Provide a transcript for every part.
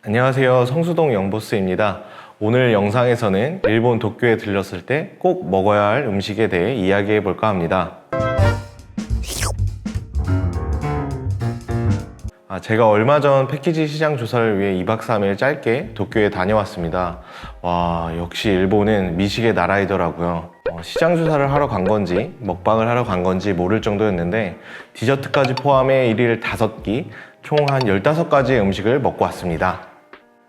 안녕하세요, 성수동 영보스입니다. 오늘 영상에서는 일본 도쿄에 들렸을 때 꼭 먹어야 할 음식에 대해 이야기해 볼까 합니다. 제가 얼마 전 패키지 시장 조사를 위해 2박 3일 짧게 도쿄에 다녀왔습니다. 와, 역시 일본은 미식의 나라이더라고요. 시장 조사를 하러 간 건지 먹방을 하러 간 건지 모를 정도였는데 디저트까지 포함해 일일 5끼, 총 한 15가지의 음식을 먹고 왔습니다.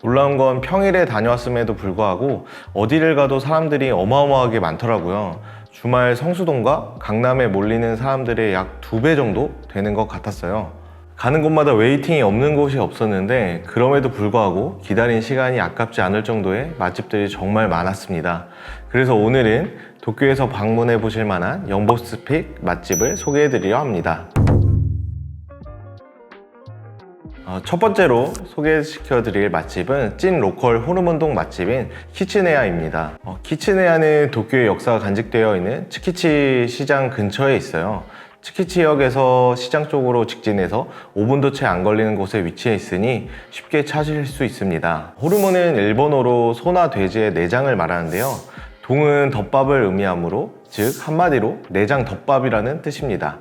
놀라운 건 평일에 다녀왔음에도 불구하고 어디를 가도 사람들이 어마어마하게 많더라고요. 주말 성수동과 강남에 몰리는 사람들의 약 2배 정도 되는 것 같았어요. 가는 곳마다 웨이팅이 없는 곳이 없었는데 그럼에도 불구하고 기다린 시간이 아깝지 않을 정도의 맛집들이 정말 많았습니다. 그래서 오늘은 도쿄에서 방문해 보실 만한 영보스픽 맛집을 소개해 드리려 합니다. 첫 번째로 소개시켜 드릴 맛집은 찐 로컬 호르몬동 맛집인 키츠네야입니다. 키츠네야는 도쿄의 역사가 간직되어 있는 츠키치 시장 근처에 있어요. 츠키치역에서 시장 쪽으로 직진해서 5분도 채 안 걸리는 곳에 위치해 있으니 쉽게 찾으실 수 있습니다. 호르몬은 일본어로 소나 돼지의 내장을 말하는데요. 동은 덮밥을 의미하므로, 즉 한마디로 내장 덮밥이라는 뜻입니다.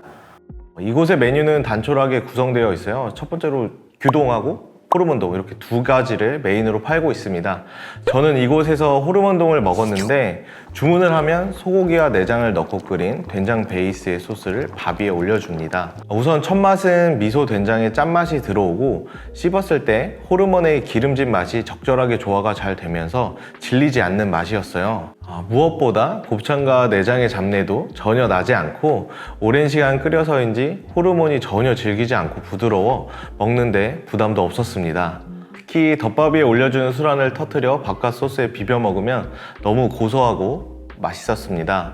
이곳의 메뉴는 단촐하게 구성되어 있어요. 첫 번째로 규동하고 호르몬동 이렇게 2가지를 메인으로 팔고 있습니다. 저는 이곳에서 호르몬동을 먹었는데 주문을 하면 소고기와 내장을 넣고 끓인 된장 베이스의 소스를 밥 위에 올려줍니다. 우선 첫 맛은 미소 된장의 짠맛이 들어오고 씹었을 때 호르몬의 기름진 맛이 적절하게 조화가 잘 되면서 질리지 않는 맛이었어요. 무엇보다 곱창과 내장의 잡내도 전혀 나지 않고 오랜 시간 끓여서인지 호르몬이 전혀 질기지 않고 부드러워 먹는데 부담도 없었습니다. 특히 덮밥 위에 올려주는 술안을 터뜨려 바깥 소스에 비벼 먹으면 너무 고소하고 맛있었습니다.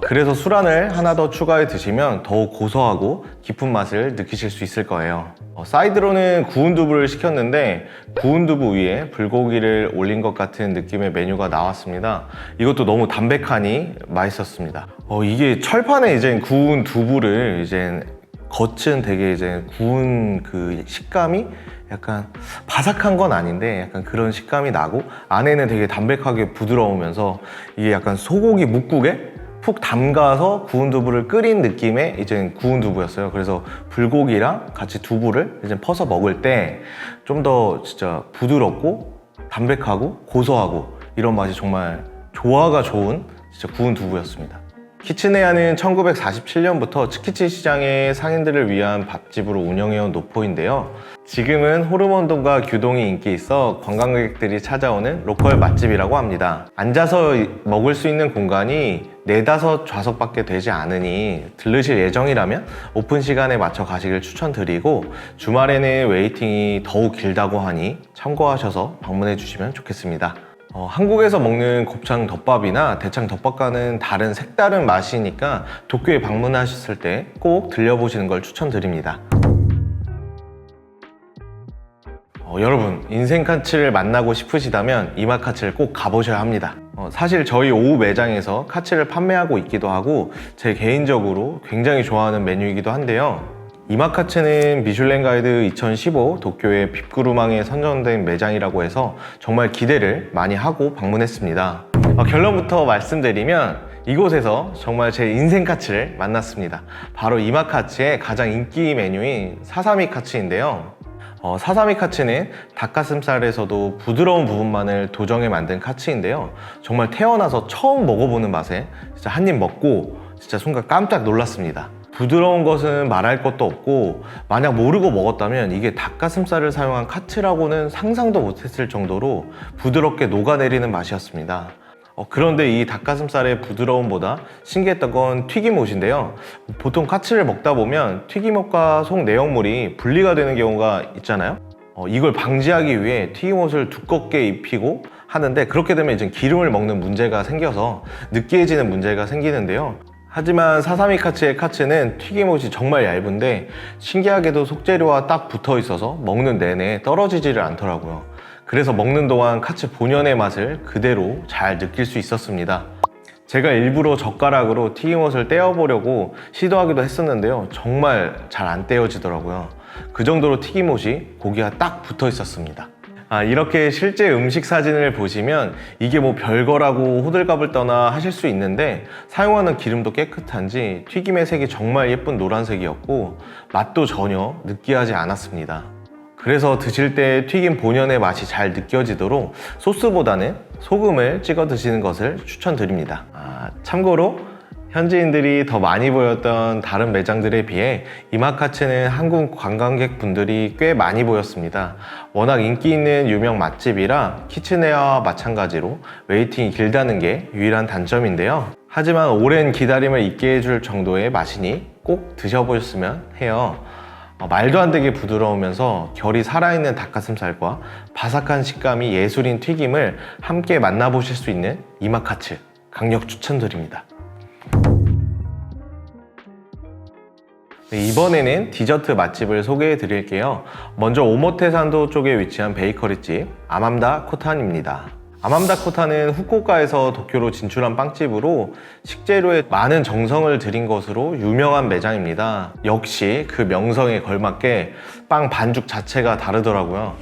그래서 술안을 하나 더 추가해 드시면 더욱 고소하고 깊은 맛을 느끼실 수 있을 거예요. 사이드로는 구운 두부를 시켰는데 구운 두부 위에 불고기를 올린 것 같은 느낌의 메뉴가 나왔습니다. 이것도 너무 담백하니 맛있었습니다. 이게 철판에 이제 구운 두부를 이제 겉은 되게 이제 구운 그 식감이 약간 바삭한 건 아닌데 약간 그런 식감이 나고 안에는 되게 담백하게 부드러우면서 이게 약간 소고기 뭇국에 푹 담가서 구운 두부를 끓인 느낌의 이제 구운 두부였어요. 그래서 불고기랑 같이 두부를 이제 퍼서 먹을 때 좀 더 진짜 부드럽고 담백하고 고소하고 이런 맛이 정말 조화가 좋은 진짜 구운 두부였습니다. 키츠네야는 1947년부터 츠키치 시장의 상인들을 위한 밥집으로 운영해온 노포인데요. 지금은 호르몬동과 규동이 인기 있어 관광객들이 찾아오는 로컬 맛집이라고 합니다. 앉아서 먹을 수 있는 공간이 4, 5 좌석밖에 되지 않으니 들르실 예정이라면 오픈 시간에 맞춰 가시길 추천드리고 주말에는 웨이팅이 더욱 길다고 하니 참고하셔서 방문해 주시면 좋겠습니다. 한국에서 먹는 곱창 덮밥이나 대창 덮밥과는 다른 색다른 맛이니까 도쿄에 방문하셨을 때 꼭 들려보시는 걸 추천드립니다. 여러분, 인생 카츠를 만나고 싶으시다면 이마카츠를 꼭 가보셔야 합니다. 사실 저희 오후 매장에서 카츠를 판매하고 있기도 하고 제 개인적으로 굉장히 좋아하는 메뉴이기도 한데요. 이마카츠는 미슐랭 가이드 2015 도쿄의 빕구루망에 선정된 매장이라고 해서 정말 기대를 많이 하고 방문했습니다. 결론부터 말씀드리면 이곳에서 정말 제 인생 카츠를 만났습니다. 바로 이마카츠의 가장 인기 메뉴인 사사미 카츠인데요. 사사미 카츠는 닭가슴살에서도 부드러운 부분만을 도정해 만든 카츠인데요. 정말 태어나서 처음 먹어보는 맛에 진짜 한 입 먹고 진짜 순간 깜짝 놀랐습니다. 부드러운 것은 말할 것도 없고 만약 모르고 먹었다면 이게 닭가슴살을 사용한 카츠라고는 상상도 못했을 정도로 부드럽게 녹아내리는 맛이었습니다. 그런데 이 닭가슴살의 부드러움보다 신기했던 건 튀김옷인데요. 보통 카츠를 먹다 보면 튀김옷과 속 내용물이 분리가 되는 경우가 있잖아요. 이걸 방지하기 위해 튀김옷을 두껍게 입히고 하는데 그렇게 되면 이제 기름을 먹는 문제가 생겨서 느끼해지는 문제가 생기는데요. 하지만 사사미 카츠의 카츠는 튀김옷이 정말 얇은데 신기하게도 속재료와 딱 붙어 있어서 먹는 내내 떨어지지를 않더라고요. 그래서 먹는 동안 카츠 본연의 맛을 그대로 잘 느낄 수 있었습니다. 제가 일부러 젓가락으로 튀김옷을 떼어보려고 시도하기도 했었는데요. 정말 잘 안 떼어지더라고요. 그 정도로 튀김옷이 고기가 딱 붙어 있었습니다. 이렇게 실제 음식 사진을 보시면 이게 뭐 별거라고 호들갑을 떠나 하실 수 있는데 사용하는 기름도 깨끗한지 튀김의 색이 정말 예쁜 노란색이었고 맛도 전혀 느끼하지 않았습니다. 그래서 드실 때 튀김 본연의 맛이 잘 느껴지도록 소스보다는 소금을 찍어 드시는 것을 추천드립니다. 참고로 현지인들이 더 많이 보였던 다른 매장들에 비해 이마카츠는 한국 관광객분들이 꽤 많이 보였습니다. 워낙 인기 있는 유명 맛집이라 키츠네아와 마찬가지로 웨이팅이 길다는 게 유일한 단점인데요. 하지만 오랜 기다림을 잊게 해줄 정도의 맛이니 꼭 드셔보셨으면 해요. 말도 안 되게 부드러우면서 결이 살아있는 닭가슴살과 바삭한 식감이 예술인 튀김을 함께 만나보실 수 있는 이마카츠 강력 추천드립니다. 이번에는 디저트 맛집을 소개해 드릴게요. 먼저 오모테산도 쪽에 위치한 베이커리집 아맘다 코탄입니다. 아맘다 코타는 후쿠오카에서 도쿄로 진출한 빵집으로 식재료에 많은 정성을 들인 것으로 유명한 매장입니다. 역시 그 명성에 걸맞게 빵 반죽 자체가 다르더라고요.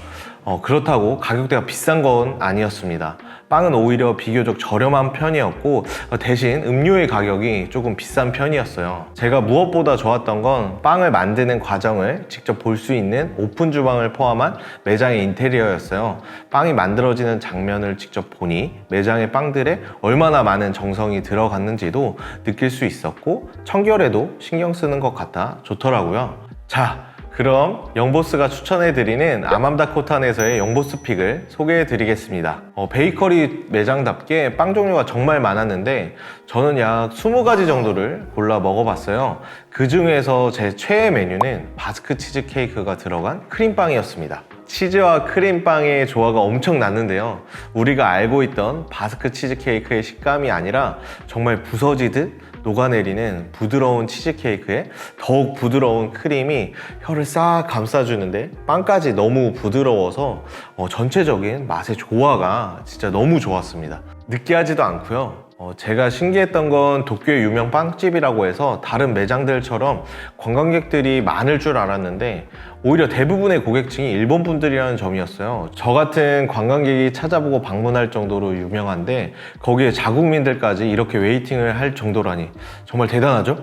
그렇다고 가격대가 비싼 건 아니었습니다. 빵은 오히려 비교적 저렴한 편이었고 대신 음료의 가격이 조금 비싼 편이었어요. 제가 무엇보다 좋았던 건 빵을 만드는 과정을 직접 볼 수 있는 오픈 주방을 포함한 매장의 인테리어였어요. 빵이 만들어지는 장면을 직접 보니 매장의 빵들에 얼마나 많은 정성이 들어갔는지도 느낄 수 있었고 청결에도 신경 쓰는 것 같아 좋더라고요. 자, 그럼 영보스가 추천해드리는 아맘다 코탄에서의 영보스 픽을 소개해드리겠습니다. 베이커리 매장답게 빵 종류가 정말 많았는데 저는 약 20가지 정도를 골라 먹어봤어요. 그 중에서 제 최애 메뉴는 바스크 치즈 케이크가 들어간 크림빵이었습니다. 치즈와 크림빵의 조화가 엄청 났는데요. 우리가 알고 있던 바스크 치즈 케이크의 식감이 아니라 정말 부서지듯 녹아내리는 부드러운 치즈케이크에 더욱 부드러운 크림이 혀를 싹 감싸주는데 빵까지 너무 부드러워서 전체적인 맛의 조화가 진짜 너무 좋았습니다. 느끼하지도 않고요. 제가 신기했던 건 도쿄의 유명 빵집이라고 해서 다른 매장들처럼 관광객들이 많을 줄 알았는데 오히려 대부분의 고객층이 일본 분들이라는 점이었어요. 저 같은 관광객이 찾아보고 방문할 정도로 유명한데 거기에 자국민들까지 이렇게 웨이팅을 할 정도라니 정말 대단하죠?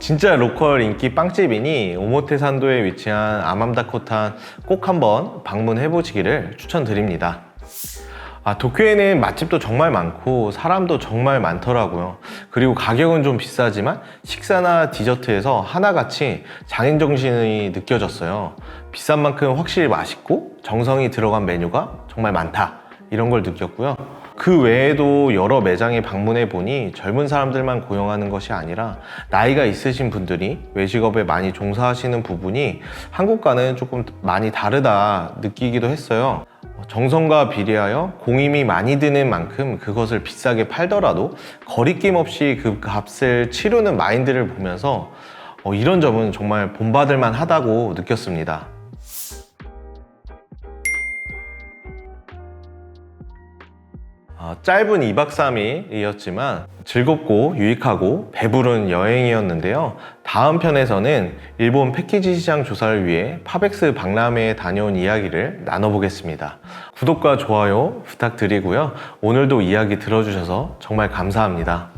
진짜 로컬 인기 빵집이니 오모테산도에 위치한 아맘다 코탄 꼭 한번 방문해 보시기를 추천드립니다. 도쿄에는 맛집도 정말 많고 사람도 정말 많더라고요. 그리고 가격은 좀 비싸지만 식사나 디저트에서 하나같이 장인정신이 느껴졌어요. 비싼 만큼 확실히 맛있고 정성이 들어간 메뉴가 정말 많다, 이런 걸 느꼈고요. 그 외에도 여러 매장에 방문해 보니 젊은 사람들만 고용하는 것이 아니라 나이가 있으신 분들이 외식업에 많이 종사하시는 부분이 한국과는 조금 많이 다르다 느끼기도 했어요. 정성과 비례하여 공임이 많이 드는 만큼 그것을 비싸게 팔더라도 거리낌 없이 그 값을 치르는 마인드를 보면서 이런 점은 정말 본받을 만하다고 느꼈습니다. 짧은 2박 3일이었지만 즐겁고 유익하고 배부른 여행이었는데요. 다음 편에서는 일본 패키지 시장 조사를 위해 파벡스 박람회에 다녀온 이야기를 나눠보겠습니다. 구독과 좋아요 부탁드리고요. 오늘도 이야기 들어주셔서 정말 감사합니다.